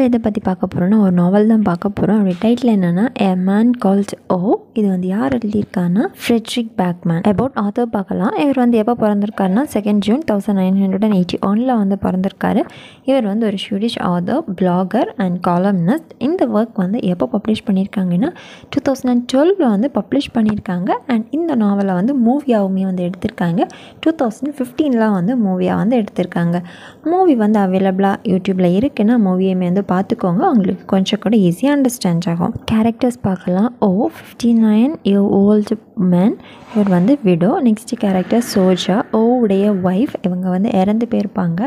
எதை பற்றி பார்க்க போகிறோன்னா ஒரு நாவல் தான் பார்க்க போகிறோம். அப்படி டைட்டில் என்னென்னா A Man Called O. இது வந்து யார் எழுதியிருக்காருன்னா ஃப்ரெட்ரிக் பேக்மேன். அபவுட் ஆத்தர் பார்க்கலாம். இவர் வந்து எப்போ பிறந்திருக்காருன்னா 2 ஜூன் 1981 வந்து பிறந்திருக்காரு. இவர் வந்து ஒரு Swedish author, blogger and columnist. இந்த ஒர்க் வந்து எப்போ பப்ளிஷ் பண்ணியிருக்காங்கன்னா 2012 வந்து பப்ளிஷ் பண்ணியிருக்காங்க. அண்ட் இந்த நாவலை வந்து மூவியாகவுமே வந்து எடுத்திருக்காங்க. 2015 வந்து மூவியாக வந்து எடுத்திருக்காங்க. மூவி வந்து அவைலபிளாக யூடியூப்பில் இருக்குன்னா மூவியுமே வந்து பார்த்துக்கோங்க. உங்களுக்கு கொஞ்சம் கூட ஈஸியாக அண்டர்ஸ்டாண்ட் ஆகும். கேரக்டர்ஸ் பார்க்கலாம். 59-year-old மேன், இவர் வந்து விடோ. நெக்ஸ்ட் கேரக்டர் சோஜா, உடைய ஒய்ஃப். இவங்க வந்து இறந்து போயிருப்பாங்க.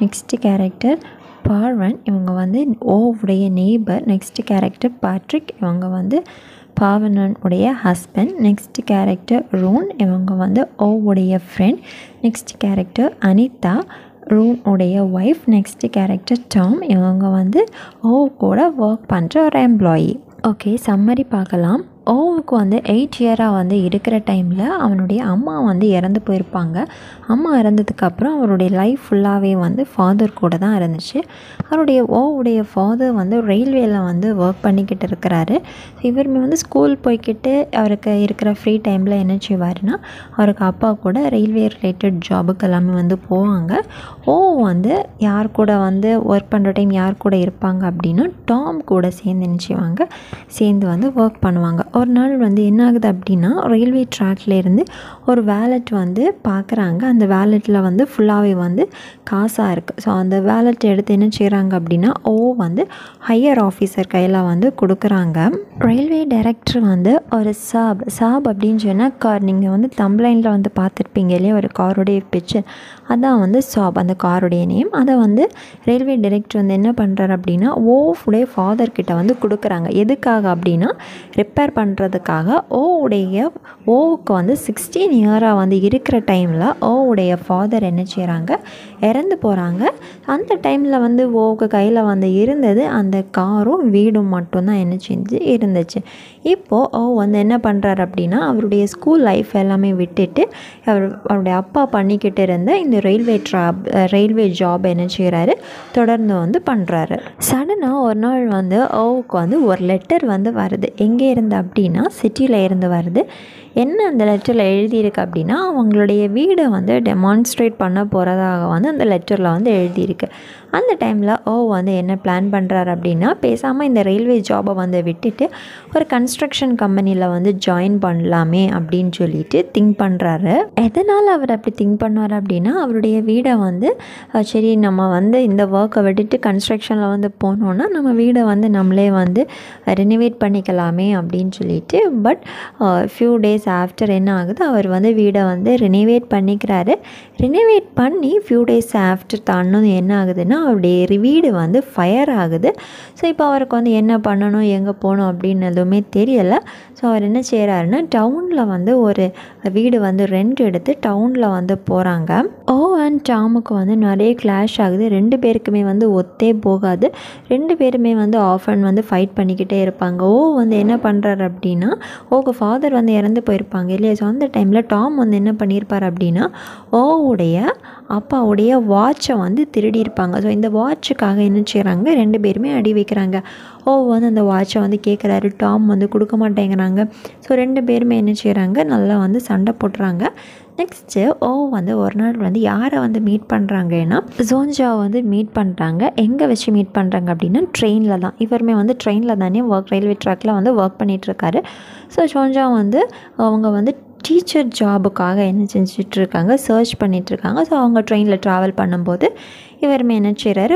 நெக்ஸ்ட் கேரக்டர் பார்வன், இவங்க வந்து உடைய நெய்பர். நெக்ஸ்ட் கேரக்டர் பேட்ரிக், இவங்க வந்து பாவனன் உடைய ஹஸ்பண்ட். நெக்ஸ்ட் கேரக்டர் ரூன், இவங்க வந்து உடைய ஃப்ரெண்ட். நெக்ஸ்ட் கேரக்டர் அனிதா, ரூன் உடைய ஒய்ஃப். நெக்ஸ்ட் கேரக்டர் டாம், இவங்க வந்து கூட ஒர்க் பண்ணுற ஒரு எம்ப்ளாயி. ஓகே, சம்மரி பார்க்கலாம். ஓவுக்கு வந்து 8 இயராக வந்து இருக்கிற டைமில் அவனுடைய அம்மா வந்து இறந்து போயிருப்பாங்க. அம்மா இறந்ததுக்கப்புறம் அவருடைய லைஃப் ஃபுல்லாகவே வந்து ஃபாதர் கூட தான் இருந்துச்சு. ஓவுடைய ஃபாதர் வந்து ரயில்வேயில் வந்து ஒர்க் பண்ணிக்கிட்டு இருக்கிறாரு. இவருமே வந்து ஸ்கூல் போய்கிட்டு அவருக்கு இருக்கிற ஃப்ரீ டைமில் என்ன செய்வார்னா அவருக்கு அப்பா கூட ரயில்வே ரிலேட்டட் ஜாபுக்கு எல்லாமே வந்து போவாங்க. வந்து யார் கூட வந்து ஒர்க் பண்ணுற டைம் யார் கூட இருப்பாங்க அப்படின்னா டாம் கூட சேர்ந்து என்ன செய்வாங்க, சேர்ந்து வந்து ஒர்க் பண்ணுவாங்க. ஒரு நாள் வந்து என்ன ஆகுது அப்படின்னா ரயில்வே ட்ராக்லேருந்து ஒரு வேலட் வந்து பார்க்குறாங்க. அந்த வேலெட்டில் வந்து ஃபுல்லாகவே வந்து காசாக இருக்குது. ஸோ அந்த வேலெட் எடுத்து என்ன செய்கிறாங்க அப்படின்னா வந்து ஹையர் ஆஃபீஸர் கையில் வந்து கொடுக்குறாங்க. ரயில்வே டைரக்டர் வந்து ஒரு சாப் அப்படின்னு சொன்னால் கார், நீங்கள் வந்து தம்ப்லைனில் வந்து பார்த்துருப்பீங்க இல்லையா ஒரு காருடைய பிக்சர், அதான் வந்து சாப் அந்த காருடைய நேம். அதை வந்து ரயில்வே டைரக்டர் வந்து என்ன பண்ணுறாரு அப்படின்னா உடைய ஃபாதர்கிட்ட வந்து கொடுக்குறாங்க. எதுக்காக அப்படின்னா ரிப்பேர் பண்ணுறதுக்காக. ஓவுக்கு வந்து 16 இயராக வந்து இருக்கிற டைமில் உடைய ஃபாதர் என்ன செய்கிறாங்க, இறந்து போகிறாங்க. அந்த டைமில் வந்து ஓவுக்கு கையில் வந்து இருந்தது அந்த காரும் வீடும் மட்டும்தான் என்ன செஞ்சு இருந்துச்சு. இப்போது வந்து என்ன பண்ணுறாரு அப்படின்னா அவருடைய ஸ்கூல் லைஃப் எல்லாமே விட்டுட்டு அவருடைய அப்பா பண்ணிக்கிட்டு இருந்த இந்த ரயில்வே ஜாப் என்ன செய்கிறாரு, தொடர்ந்து வந்து பண்ணுறாரு. சடனாக ஒரு நாள் வந்து ஓவுக்கு வந்து ஒரு லெட்டர் வந்து வருது. எங்கே இருந்து அப்படின்னா சிட்டியில் இருந்து வருது. என்ன அந்த லெட்டரில் எழுதியிருக்கு அப்படின்னா அவங்களுடைய வீடை வந்து டெமான்ஸ்ட்ரேட் பண்ண போகிறதாக வந்து அந்த லெட்டரில் வந்து எழுதியிருக்கு. அந்த டைமில் வந்து என்ன பிளான் பண்ணுறாரு அப்படின்னா பேசாமல் இந்த ரயில்வே ஜாபை வந்து விட்டுட்டு ஒரு கன்ஸ்ட்ரக்ஷன் கம்பெனியில் வந்து ஜாயின் பண்ணலாமே அப்படின்னு சொல்லிட்டு திங்க் பண்ணுறாரு. எதனால் அவர் அப்படி திங்க் பண்ணுவார் அப்படின்னா அவருடைய வீடை வந்து சரி நம்ம வந்து இந்த ஒர்க்கை விட்டுட்டு கன்ஸ்ட்ரக்ஷனில் வந்து போனோன்னா நம்ம வீடை வந்து நம்மளே வந்து ரெனோவேட் பண்ணிக்கலாமே அப்படின்னு சொல்லிட்டு. பட் ஃபியூ டேஸ் ஆஃப்டர் என்ன ஆகுது, அவர் வந்து வீடை வந்து ரெனோவேட் பண்ணிக்கிறாரு. ரெனோவேட் பண்ணி ஃபியூ டேஸ் ஆஃப்டர் தாண்டது என்ன ஆகுதுன்னா அவருடைய வீடு வந்து ஃபயர் ஆகுது. ஸோ இப்போ அவருக்கு வந்து என்ன பண்ணணும் எங்கே போகணும் அப்படின்னு எதுவுமே தெரியலை. ஸோ அவர் என்ன செய்கிறாருன்னா டவுனில் வந்து ஒரு வீடு வந்து ரெண்ட் எடுத்து டவுனில் வந்து போகிறாங்க. அண்ட் டாமுக்கு வந்து நிறைய கிளாஷ் ஆகுது. 2 பேருக்குமே வந்து ஒத்தே போகாது. 2 பேருமே வந்து ஆஃப் அண்ட் வந்து ஃபைட் பண்ணிக்கிட்டே இருப்பாங்க. வந்து என்ன பண்ணுறாரு அப்படின்னா ஃபாதர் வந்து இறந்து போயிருப்பாங்க இல்லையா. ஸோ அந்த டைமில் டாம் வந்து என்ன பண்ணியிருப்பார் அப்படின்னா உடைய அப்பாவுடைய வாட்சை வந்து திருடியிருப்பாங்க. ஸோ இந்த வாட்சுக்காக என்ன செய்கிறாங்க 2 பேருமே அடி வைக்கிறாங்க. வந்து அந்த வாட்சை வந்து கேட்குறாரு, டாம் வந்து கொடுக்க மாட்டேங்கிறாங்க. ஸோ 2 பேருமே என்ன செய்கிறாங்க நல்லா வந்து சண்டை போட்டுறாங்க. நெக்ஸ்ட்டு வந்து ஒரு நாள் வந்து யாரை வந்து மீட் பண்ணுறாங்கன்னா ஜோன்ஜாவை வந்து மீட் பண்ணுறாங்க. எங்கே வச்சு மீட் பண்ணுறாங்க அப்படின்னா ட்ரெயினில் தான். இவருமே வந்து ட்ரெயினில் தானே ரயில்வே ட்ராக்கில் வந்து ஒர்க் பண்ணிகிட்ருக்காரு. ஸோ ஜோன்ஜா வந்து அவங்க வந்து டீச்சர் ஜாபுக்காக என்ன செஞ்சிட்ருக்காங்க, சர்ச் பண்ணிகிட்ருக்காங்க. ஸோ அவங்க ட்ரெயினில் ட்ராவல் பண்ணும்போது இவருமே என்ன செய்கிறாரு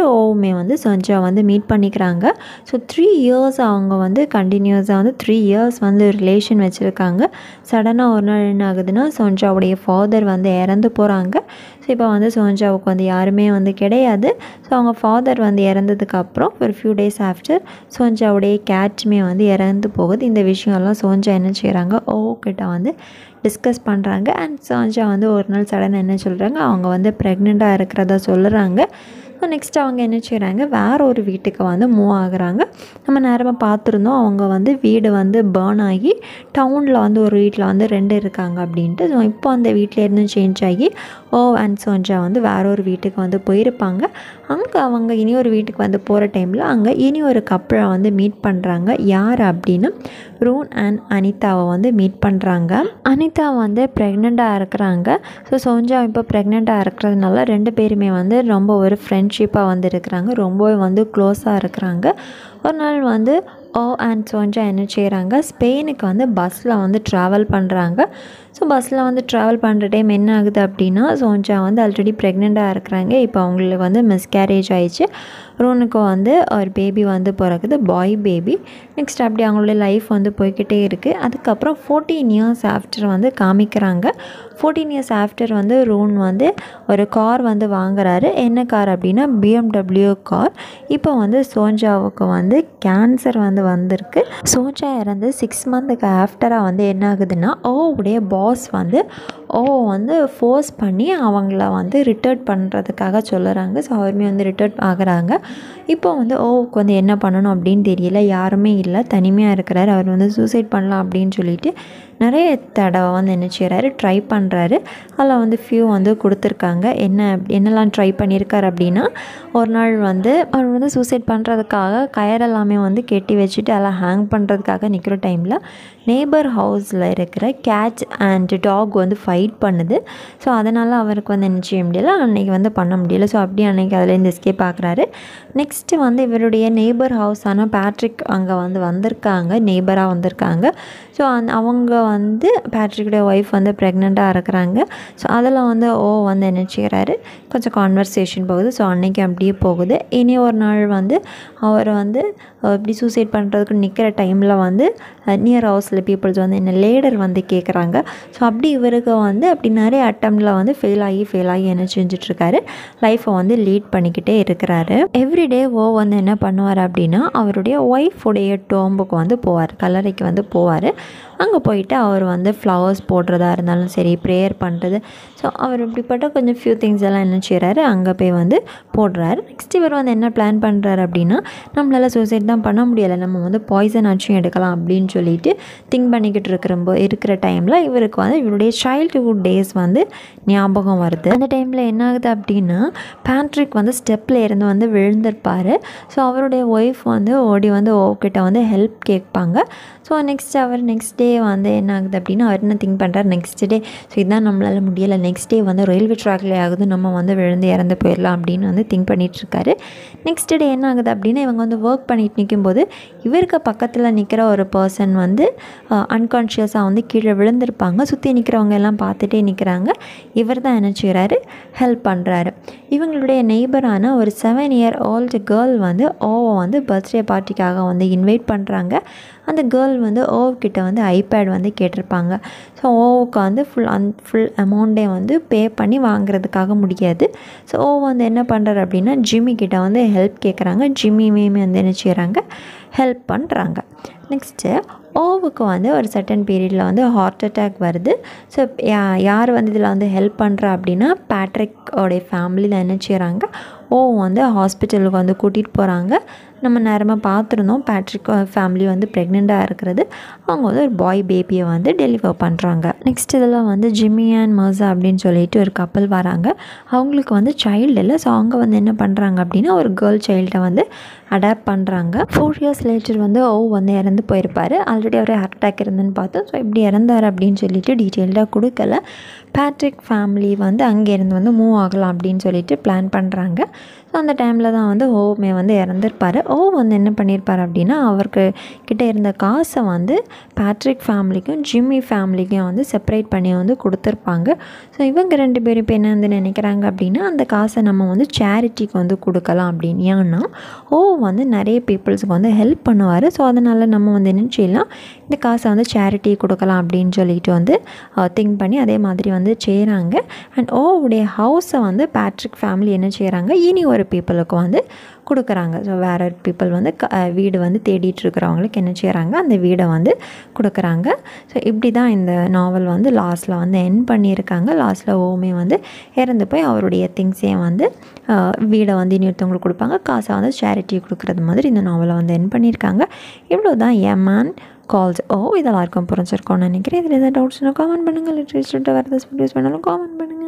வந்து சோஞ்சா வந்து மீட் பண்ணிக்கிறாங்க. ஸோ 3 இயர்ஸ் அவங்க வந்து கண்டினியூஸாக வந்து 3 இயர்ஸ் வந்து ரிலேஷன் வச்சுருக்காங்க. சடனாக ஒரு நாள் என்ன ஆகுதுன்னா சோஞ்சாவுடைய ஃபாதர் வந்து இறந்து போகிறாங்க. ஸோ இப்போ வந்து சோஞ்சாவுக்கு வந்து யாருமே வந்து கிடையாது. ஸோ அவங்க ஃபாதர் வந்து இறந்ததுக்கப்புறம் ஒரு ஃபியூ டேஸ் ஆஃப்டர் சோஞ்சாவுடைய கேட்டுமே வந்து இறந்து போகுது. இந்த விஷயம்லாம் சோஞ்சா என்ன செய்கிறாங்க கிட்ட வந்து டிஸ்கஸ் பண்ணுறாங்க. அண்ட் சோஞ்சா வந்து ஒரு நாள் சடனாக என்ன சொல்கிறாங்க, அவங்க வந்து ப்ரெக்னெண்ட்டாக இருக்கிறதா சொல்கிறாங்க. ஸோ நெக்ஸ்ட் அவங்க என்ன செய்கிறாங்க, வேறு ஒரு வீட்டுக்கு வந்து மூவ் ஆகுறாங்க. நம்ம நேரமாக பார்த்துருந்தோம் அவங்க வந்து வீடு வந்து பர்ன் ஆகி டவுனில் வந்து ஒரு வீட்டில் வந்து 2 இருக்காங்க அப்படின்ட்டு. ஸோ இப்போ அந்த வீட்டிலேருந்து சேஞ்ச் ஆகி அண்ட் சோஞ்சா வந்து வேற ஒரு வீட்டுக்கு வந்து போயிருப்பாங்க. அங்கே அவங்க இனி ஒரு வீட்டுக்கு வந்து போகிற டைமில் அங்கே இனி ஒரு கப்பலை வந்து மீட் பண்ணுறாங்க. யார் அப்படின்னு ரூன் அண்ட் அனிதாவை வந்து மீட் பண்ணுறாங்க. அனிதா வந்து ப்ரெக்னெண்ட்டாக இருக்கிறாங்க. ஸோ சோஞ்சா இப்போ ப்ரெக்னெண்ட்டாக இருக்கிறதுனால 2 பேருமே வந்து ரொம்ப ஒரு ஃப்ரெண்ட்ஷிப்பாக வந்து இருக்கிறாங்க. ரொம்பவே வந்து க்ளோஸாக இருக்கிறாங்க. ஒரு நாள் வந்து அண்ட் சோஞ்சா என்ன செய்கிறாங்க, ஸ்பெயினுக்கு வந்து பஸ்ஸில் வந்து ட்ராவல் பண்ணுறாங்க. ஸோ பஸ்ஸில் வந்து ட்ராவல் பண்ணுற டைம் என்ன ஆகுது அப்படின்னா, சோஞ்சா வந்து ஆல்ரெடி ப்ரெக்னெண்ட்டாக இருக்கிறாங்க. இப்போ அவங்களுக்கு வந்து மிஸ்கேரேஜ் ஆயிடுச்சு. ரூனுக்கு வந்து ஒரு பேபி வந்து பிறகுது, பாய் பேபி. நெக்ஸ்ட் அப்படி அவங்களுடைய லைஃப் வந்து போய்கிட்டே இருக்குது. அதுக்கப்புறம் 14 இயர்ஸ் ஆஃப்டர் வந்து காமிக்கிறாங்க. 14 இயர்ஸ் ஆஃப்டர் வந்து ரூன் வந்து ஒரு கார் வந்து வாங்குறாரு. என்ன கார் அப்படின்னா BMW கார். இப்போ வந்து சோஞ்சாவுக்கு வந்து கேன்சர் வந்து வந்திருக்கு. சோஞ்சா இறந்து 6 மந்த்துக்கு ஆஃப்டராக வந்து என்ன ஆகுதுன்னா, உடைய பாஸ் வந்து வந்து ஃபோர்ஸ் பண்ணி அவங்கள வந்து ரிட்டர்ன் பண்ணுறதுக்காக சொல்லுறாங்க. ஸோ அவருமே வந்து ரிட்டர்ன் ஆகுறாங்க. இப்போ வந்து ஓவுக்கு வந்து என்ன பண்ணணும் அப்படின்னு தெரியல. யாருமே இல்லை, தனிமையாக இருக்கிறாரு. அவர் வந்து சூசைட் பண்ணலாம் அப்படின்னு சொல்லிட்டு நிறைய தடவை வந்து என்ன செய்கிறாரு, ட்ரை பண்ணுறாரு. அதில் வந்து ஃபியூ வந்து கொடுத்துருக்காங்க. என்னெல்லாம் ட்ரை பண்ணியிருக்காரு அப்படின்னா, ஒரு நாள் வந்து அவர் வந்து சூசைட் பண்ணுறதுக்காக கயரெல்லாமே வந்து கெட்டி வச்சுட்டு எல்லாம் ஹேங் பண்ணுறதுக்காக நிற்கிற டைமில் நெய்பர் ஹவுஸில் இருக்கிற கேட்ச் அண்ட் டாக் வந்து ஃபைட் பண்ணுது. ஸோ அதனால் அவருக்கு வந்து என்ன செய்ய முடியல, அன்றைக்கி வந்து பண்ண முடியல. ஸோ அப்படியே அன்றைக்கி அதுலேருந்து எஸ்கேப் ஆகுறாரு. நெக்ஸ்ட்டு வந்து இவருடைய நெய்பர் ஹவுஸான பேட்ரிக் அங்கே வந்து வந்திருக்காங்க, நெய்பராக வந்திருக்காங்க. ஸோ அவங்க வந்து பேட்ரிக்குடைய ஒய்ஃப் வந்து ப்ரெக்னெண்ட்டாக இருக்கிறாங்க. ஸோ அதில் வந்து வந்து என்ன செய்கிறாரு, கொஞ்சம் கான்வர்சேஷன் போகுது. ஸோ அன்றைக்கி அப்படியே போகுது. இனி ஒரு நாள் வந்து அவர் வந்து இப்படி சூசைட் பண்ணுறதுக்கு நிற்கிற டைமில் வந்து நியர் ஹவுஸில் பீப்புள்ஸ் வந்து என்ன லேடர் வந்து கேட்குறாங்க. ஸோ அப்படி இவருக்கு வந்து அப்படி நிறைய அட்டம்ப்டில் வந்து ஃபெயில் ஆகி என்ன செஞ்சிட்ருக்காரு, லைஃப்பை வந்து லீட் பண்ணிக்கிட்டே இருக்கிறாரு. எவ்ரிடே வந்து என்ன பண்ணுவார் அப்படின்னா, அவருடைய ஒய்ஃபுடைய டோம்புக்கு வந்து போவார், கல்லறைக்கு வந்து போவார். அங்கே போயிட்டு அவர் வந்து ஃப்ளவர்ஸ் போடுறதா இருந்தாலும் சரி, ப்ரேயர் பண்ணுறது. ஸோ அவர் இப்படிப்பட்ட கொஞ்சம் ஃபியூ திங்ஸ் எல்லாம் என்ன செய்கிறாரு, அங்கே போய் வந்து போடுறாரு. நெக்ஸ்ட் இவர் வந்து என்ன பிளான் பண்ணுறாரு அப்படின்னா, நம்மளால் சூசைட் தான் பண்ண முடியலை, நம்ம வந்து பாய்சன் ஆச்சும் எடுக்கலாம் அப்படின்னு சொல்லிட்டு திங்க் பண்ணிக்கிட்டு இருக்கிற டைமில் இவருக்கு வந்து இவருடைய சைல்டுஹுட் டேஸ் வந்து ஞாபகம் வருது. அந்த டைமில் என்ன ஆகுது அப்படின்னா, பேட்ரிக் வந்து ஸ்டெப்பில் இருந்து வந்து விழுந்திருப்பார். ஸோ அவருடைய ஒய்ஃப் வந்து ஓடி வந்து ஓக்கிட்ட வந்து ஹெல்ப் கேட்பாங்க. ஸோ நெக்ஸ்ட் டே வந்து என்ன ஆகுது அப்படின்னா, அவர் என்ன திங்க் பண்ணுறாரு, நெக்ஸ்ட் டே ஸோ இதுதான் நம்மளால் முடியலை, நெக்ஸ்ட் டே வந்து ரயில்வே ட்ராக்லேயே ஆகுது, நம்ம வந்து விழுந்து இறந்து போயிடலாம் அப்படின்னு வந்து திங்க் பண்ணிகிட்ருக்காரு. நெக்ஸ்ட் டே என்ன ஆகுது அப்படின்னா, இவங்க வந்து ஒர்க் பண்ணிட்டு நிற்கும்போது இவருக்கு பக்கத்தில் நிற்கிற ஒரு பர்சன் வந்து அன்கான்ஷியஸாக வந்து கீழே விழுந்திருப்பாங்க. சுற்றி நிற்கிறவங்க எல்லாம் பார்த்துட்டே நிற்கிறாங்க. இவர் தான் என்ன செய்கிறாரு, ஹெல்ப் பண்ணுறாரு. இவங்களுடைய நெய்பரான ஒரு 7 இயர் ஓல்டு கேர்ள் வந்து வந்து பர்த்டே பார்ட்டிக்காக வந்து இன்வைட் பண்ணுறாங்க. அந்த கேர்ள் வந்து கிட்ட வந்து ஐபேட் வந்து கேட்டிருப்பாங்க. ஸோ ஓவுக்கு வந்து ஃபுல் அமௌண்ட்டே வந்து பே பண்ணி வாங்குறதுக்காக முடியாது. ஸோ வந்து என்ன பண்ணுறாரு அப்படின்னா, ஜிம்மி கிட்ட வந்து ஹெல்ப் கேட்குறாங்க. ஜிம்மியுமே வந்து என்ன செய்கிறாங்க, ஹெல்ப் பண்ணுறாங்க. நெக்ஸ்ட்டு ஓவுக்கு வந்து ஒரு சர்டன் பீரியடில் வந்து ஹார்ட் அட்டாக் வருது. ஸோ யார் வந்து இதில் வந்து ஹெல்ப் பண்ணுறா அப்படின்னா, பேட்ரிக்கோடைய ஃபேமிலியில் என்ன செய்கிறாங்க, வந்து ஹாஸ்பிட்டலுக்கு வந்து கூட்டிகிட்டு போகிறாங்க. நம்ம நேரமாக பார்த்துருந்தோம், பேட்ரிக் ஃபேமிலி வந்து ப்ரெக்னெண்ட்டாக இருக்கிறது. அவங்க வந்து ஒரு பாய் பேபியை வந்து டெலிவர் பண்ணுறாங்க. நெக்ஸ்ட் இதெல்லாம் வந்து ஜிம்மி அண்ட் மர்சா அப்படின்னு சொல்லிட்டு ஒரு கப்பல் வராங்க. அவங்களுக்கு வந்து சைல்டு இல்லை. ஸோ அவங்க வந்து என்ன பண்ணுறாங்க அப்படின்னா, ஒரு கேர்ள் சைல்டை வந்து அடாப்ட் பண்ணுறாங்க. 4 இயர்ஸ் லேட்டர் வந்து வந்து இறந்து போயிருப்பார். ஆல்ரெடி அவர் ஹார்ட் அட்டாக் இருந்துன்னு பார்த்தோம். ஸோ இப்படி இறந்தார் அப்படின்னு சொல்லிட்டு டீட்டெயில்டாக கொடுக்கல. பேட்ரிக் ஃபேமிலி வந்து அங்கேருந்து வந்து மூவ் ஆகலாம் அப்படின்னு சொல்லிட்டு பிளான் பண்ணுறாங்க. ஸோ அந்த டைமில் தான் வந்து வந்து இறந்துருப்பார். வந்து என்ன பண்ணியிருப்பார் அப்படின்னா, அவருக்கு கிட்டே இருந்த காசை வந்து பேட்ரிக் ஃபேமிலிக்கும் ஜிம்மி ஃபேமிலிக்கும் வந்து செப்பரேட் பண்ணி வந்து கொடுத்துருப்பாங்க. ஸோ இவங்க 2 பேரும் இப்போ என்ன வந்து நினைக்கிறாங்க அப்படின்னா, அந்த காசை நம்ம வந்து சேரிட்டிக்கு வந்து கொடுக்கலாம் அப்படின்னு. ஏன்னா வந்து நிறைய பீப்புள்ஸுக்கு வந்து ஹெல்ப் பண்ணுவார். ஸோ அதனால் நம்ம வந்து என்ன செய்யலாம், இந்த காசை வந்து சேரிட்டி கொடுக்கலாம் அப்படின்னு சொல்லிட்டு வந்து திங்க் பண்ணி அதே மாதிரி வந்து செய்கிறாங்க. அண்ட் உடைய ஹவுஸை வந்து பேட்ரிக் ஃபேமிலி என்ன செய்கிறாங்க, இனி ஒரு பீப்புளுக்கு வந்து கொடுக்குறாங்க. ஸோ வேறு பீப்புள் வந்து வீடு வந்து தேடிட்டு இருக்கிறவங்களுக்கு என்ன செய்கிறாங்க, அந்த வீடை வந்து கொடுக்குறாங்க. ஸோ இப்படி தான் இந்த நாவல் வந்து லாஸ்ட்டில் வந்து என் பண்ணியிருக்காங்க. லாஸ்ட்டில் வந்து இறந்து போய் அவருடைய திங்ஸையும் வந்து வீடை வந்து இன்னொருத்தவங்களுக்கு கொடுப்பாங்க, காசை வந்து சேரிட்டி கொடுக்குறது மாதிரி இந்த நாவலை வந்து என் பண்ணியிருக்காங்க. இவ்வளோ தான் எ மேன் கால்ஸ் இதெல்லாம் இருக்கும் புரிஞ்சிருக்கோன்னு நினைக்கிறேன். இதில் எதாவது டவுட்ஸ்னால் காமெண்ட் பண்ணுங்கள். லிட்ரேச்சர்கிட்ட வேறு ஏதாவது வீடியோஸ் வேணாலும் காமெண்ட் பண்ணுங்கள்.